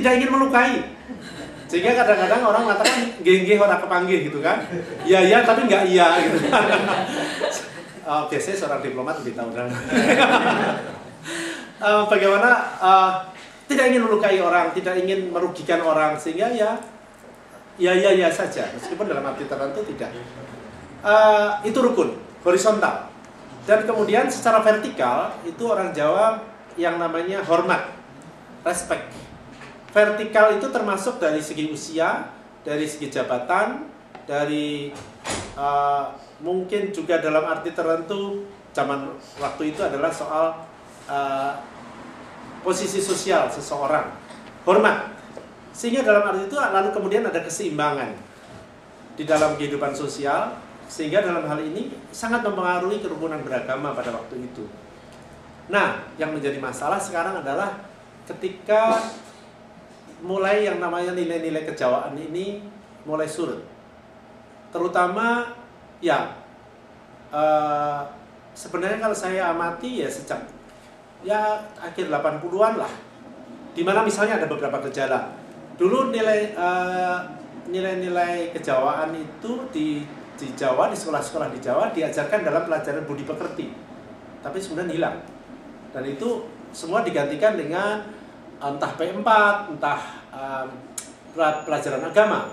tidak ingin melukai. Sehingga kadang-kadang orang mengatakan nggih ora kepanggih gitu kan. Iya tapi nggak iya gitu kan. Biasanya seorang diplomat lebih tahu kan. Bagaimana tidak ingin melukai orang, tidak ingin merugikan orang, sehingga ya saja, meskipun dalam arti tertentu tidak. Itu rukun, horizontal. Dan kemudian secara vertikal itu orang Jawa yang namanya hormat, respect. Vertikal itu termasuk dari segi usia, dari segi jabatan, dari mungkin juga dalam arti tertentu zaman waktu itu adalah soal posisi sosial seseorang, hormat. Sehingga dalam arti itu lalu kemudian ada keseimbangan di dalam kehidupan sosial, sehingga dalam hal ini sangat mempengaruhi kerukunan beragama pada waktu itu. Nah, yang menjadi masalah sekarang adalah ketika mulai yang namanya nilai-nilai kejawaan ini mulai surut. Terutama ya sebenarnya kalau saya amati ya sejak akhir 80-an lah, dimana misalnya ada beberapa gejala. Dulu nilai-nilai kejawaan itu di Jawa, di sekolah-sekolah di Jawa diajarkan dalam pelajaran budi pekerti, tapi sebenarnya hilang. Dan itu semua digantikan dengan entah P4, entah pelajaran agama.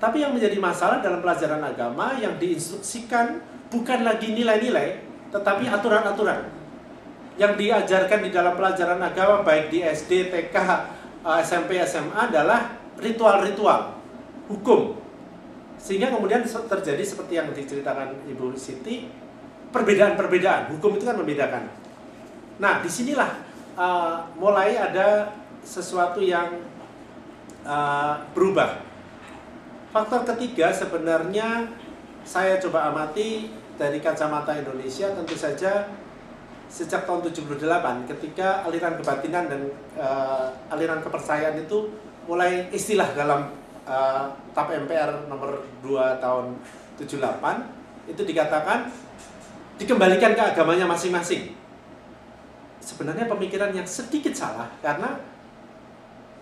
Tapi yang menjadi masalah dalam pelajaran agama yang diinstruksikan bukan lagi nilai-nilai, tetapi aturan-aturan yang diajarkan di dalam pelajaran agama baik di SD, TK, SMP, SMA adalah ritual-ritual hukum. Sehingga kemudian terjadi seperti yang diceritakan Ibu Siti, perbedaan-perbedaan. Hukum itu kan membedakan. Nah, disinilah mulai ada sesuatu yang berubah. Faktor ketiga sebenarnya saya coba amati dari kacamata Indonesia, tentu saja sejak tahun 78 ketika aliran kebatinan dan aliran kepercayaan itu mulai istilah dalam TAP MPR nomor 2 tahun 78 itu dikatakan dikembalikan ke agamanya masing-masing. Sebenarnya pemikiran yang sedikit salah, karena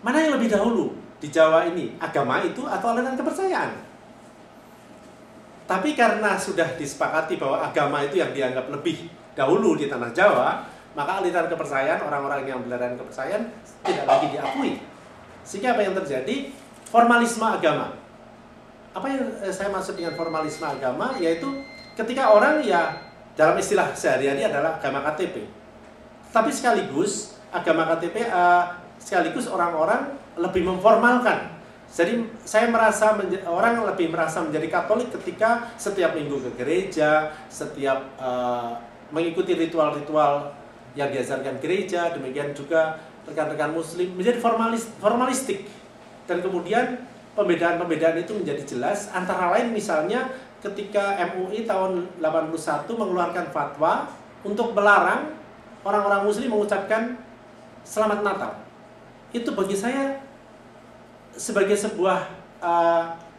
mana yang lebih dahulu di Jawa ini, agama itu atau aliran kepercayaan? Tapi karena sudah disepakati bahwa agama itu yang dianggap lebih dahulu di tanah Jawa, maka aliran kepercayaan, orang-orang yang beraliran kepercayaan tidak lagi diakui. Sehingga apa yang terjadi? Formalisme agama. Apa yang saya maksud dengan formalisme agama? Yaitu ketika orang ya dalam istilah sehari-hari adalah agama KTP. Tapi sekaligus agama KTP sekaligus orang-orang lebih memformalkan. Jadi saya merasa orang lebih merasa menjadi Katolik ketika setiap minggu ke gereja, setiap mengikuti ritual-ritual yang diajarkan gereja, demikian juga rekan-rekan Muslim menjadi formalistik. Dan kemudian pembedaan-pembedaan itu menjadi jelas, antara lain misalnya ketika MUI tahun 81 mengeluarkan fatwa untuk melarang orang-orang Muslim mengucapkan Selamat Natal. Itu bagi saya sebagai sebuah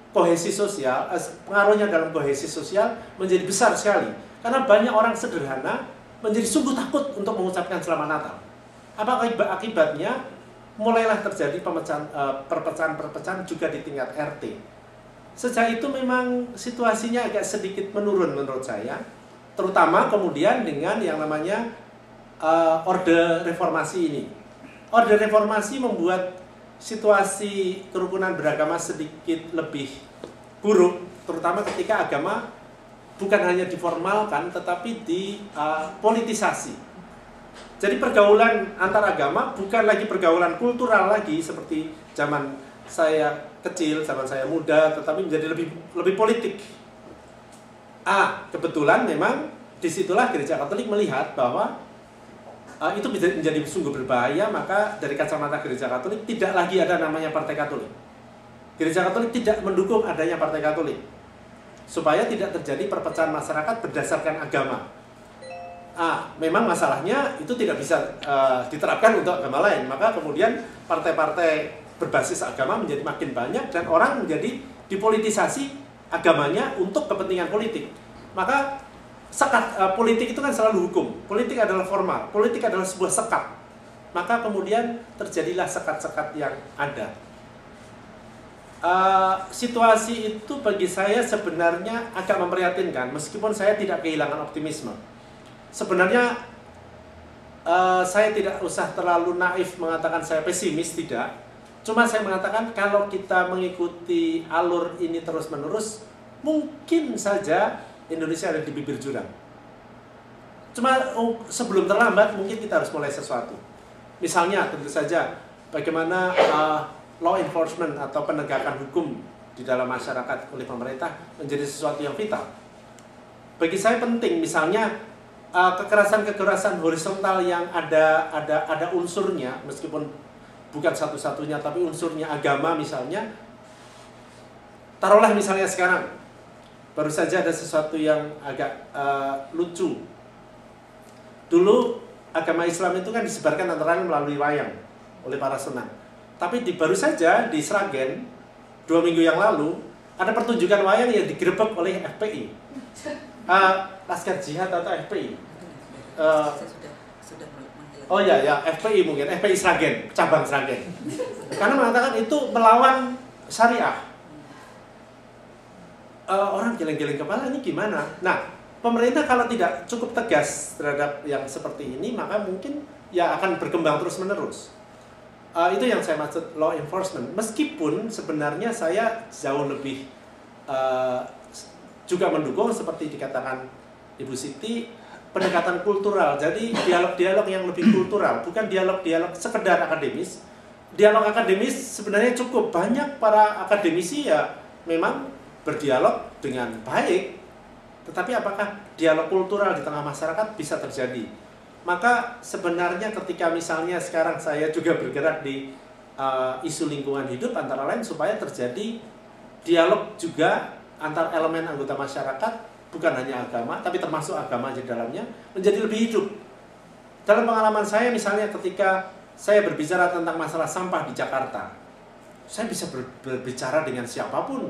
kohesi sosial, pengaruhnya dalam kohesi sosial menjadi besar sekali. Karena banyak orang sederhana menjadi sungguh takut untuk mengucapkan Selamat Natal. Apa akibatnya? Mulailah terjadi perpecahan-perpecahan juga di tingkat RT. Sejak itu memang situasinya agak sedikit menurun menurut saya. Terutama kemudian dengan yang namanya Orde Reformasi ini. Orde Reformasi membuat situasi kerukunan beragama sedikit lebih buruk, terutama ketika agama bukan hanya diformalkan, tetapi dipolitisasi. Jadi pergaulan antar agama bukan lagi pergaulan kultural lagi seperti zaman saya kecil, zaman saya muda, tetapi menjadi lebih politik. Kebetulan memang disitulah Gereja Katolik melihat bahwa itu menjadi sungguh berbahaya, maka dari kacamata Gereja Katolik tidak lagi ada namanya Partai Katolik. Gereja Katolik tidak mendukung adanya Partai Katolik, supaya tidak terjadi perpecahan masyarakat berdasarkan agama. Memang masalahnya itu tidak bisa diterapkan untuk agama lain, maka kemudian partai-partai berbasis agama menjadi makin banyak dan orang menjadi dipolitisasi agamanya untuk kepentingan politik. Maka sekat politik itu kan selalu hukum. Politik adalah formal, politik adalah sebuah sekat. maka kemudian terjadilah sekat-sekat yang ada. Situasi itu bagi saya sebenarnya agak memprihatinkan, meskipun saya tidak kehilangan optimisme. Sebenarnya saya tidak usah terlalu naif mengatakan saya pesimis, tidak. Cuma saya mengatakan kalau kita mengikuti alur ini terus-menerus, mungkin saja Indonesia ada di bibir jurang. Cuma sebelum terlambat mungkin kita harus mulai sesuatu. Misalnya tentu saja bagaimana law enforcement atau penegakan hukum di dalam masyarakat oleh pemerintah menjadi sesuatu yang vital. Bagi saya penting misalnya kekerasan-kekerasan horizontal yang ada unsurnya, meskipun bukan satu-satunya tapi unsurnya agama misalnya. Taruhlah misalnya sekarang baru saja ada sesuatu yang agak lucu. Dulu agama Islam itu kan disebarkan antara lain melalui wayang oleh para sunan. Tapi baru saja di Sragen 2 minggu yang lalu ada pertunjukan wayang yang digerebek oleh FPI, Laskar Jihad atau FPI. Oh ya, FPI mungkin, FPI Sragen, cabang Sragen. Karena mengatakan itu melawan syariah. Orang geleng-geleng kepala, ini gimana? Nah, pemerintah kalau tidak cukup tegas terhadap yang seperti ini, maka mungkin ya akan berkembang terus-menerus. Itu yang saya maksud law enforcement. Meskipun sebenarnya saya jauh lebih juga mendukung seperti dikatakan Ibu Siti, pendekatan kultural. Jadi dialog-dialog yang lebih kultural, bukan dialog-dialog sekedar akademis. Dialog akademis sebenarnya cukup banyak para akademisi ya memang berdialog dengan baik. Tetapi apakah dialog kultural di tengah masyarakat bisa terjadi? Maka sebenarnya ketika misalnya sekarang saya juga bergerak di isu lingkungan hidup, antara lain supaya terjadi dialog juga antar elemen anggota masyarakat, bukan hanya agama, tapi termasuk agama di dalamnya, menjadi lebih hidup. Dalam pengalaman saya misalnya ketika saya berbicara tentang masalah sampah di Jakarta, saya bisa berbicara dengan siapapun,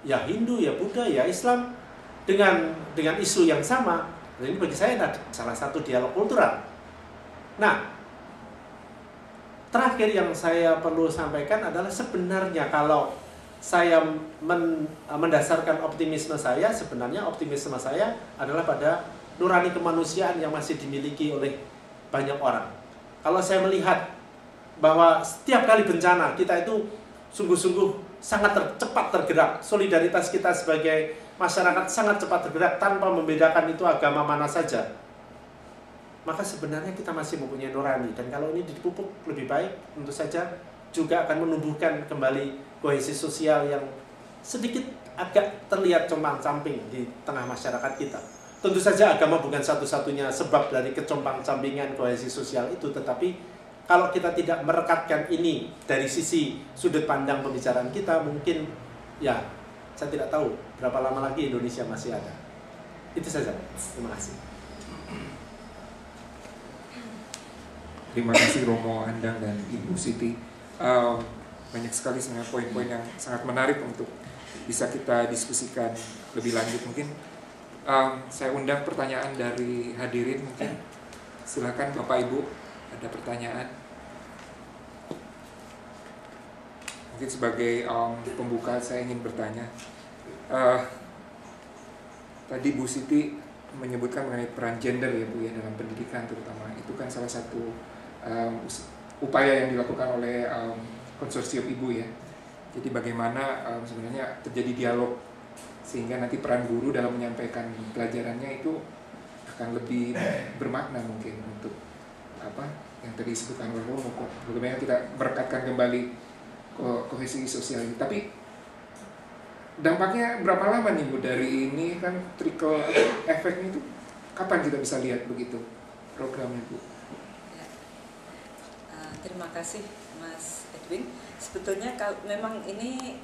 ya Hindu, ya Buddha, ya Islam, dengan isu yang sama. Dan ini bagi saya adalah salah satu dialog kultural. Nah, terakhir yang saya perlu sampaikan adalah sebenarnya kalau saya mendasarkan optimisme saya, sebenarnya optimisme saya adalah pada nurani kemanusiaan yang masih dimiliki oleh banyak orang. Kalau saya melihat bahwa setiap kali bencana kita itu sungguh-sungguh sangat cepat tergerak, solidaritas kita sebagai masyarakat sangat cepat tergerak tanpa membedakan itu agama mana saja, maka sebenarnya kita masih mempunyai nurani. Dan kalau ini dipupuk lebih baik, tentu saja juga akan menumbuhkan kembali kohesi sosial yang sedikit agak terlihat compang-camping di tengah masyarakat kita. Tentu saja agama bukan satu-satunya sebab dari kecompang-campingan kohesi sosial itu, tetapi kalau kita tidak merekatkan ini dari sisi sudut pandang pembicaraan kita, mungkin ya saya tidak tahu berapa lama lagi Indonesia masih ada. Itu saja. Terima kasih. Terima kasih Romo, Andang, dan Ibu Siti. Banyak sekali sebenarnya poin-poin yang sangat menarik untuk bisa kita diskusikan lebih lanjut. Mungkin saya undang pertanyaan dari hadirin. Mungkin silakan Bapak Ibu, ada pertanyaan. Mungkin sebagai pembuka saya ingin bertanya. Tadi Bu Siti menyebutkan mengenai peran gender ya Bu ya dalam pendidikan terutama. Itu kan salah satu upaya yang dilakukan oleh konsorsium Ibu ya. Jadi bagaimana sebenarnya terjadi dialog sehingga nanti peran guru dalam menyampaikan pelajarannya itu akan lebih bermakna mungkin untuk apa yang tadi disebutkan oleh Romo, bagaimana kita merekatkan kembali kohesi sosial ini. Tapi dampaknya berapa lama nih Bu dari ini kan trickle efeknya itu kapan kita bisa lihat begitu programnya Bu? Ya. Terima kasih Mas Edwin. Sebetulnya kalau memang ini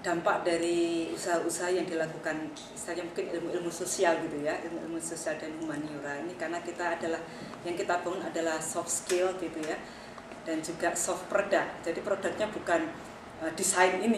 dampak dari usaha-usaha yang dilakukan, misalnya mungkin ilmu-ilmu sosial gitu ya, ilmu sosial dan humaniora ini, karena kita adalah yang kita bangun adalah soft skill gitu ya, dan juga soft product. Jadi produknya bukan desain ini.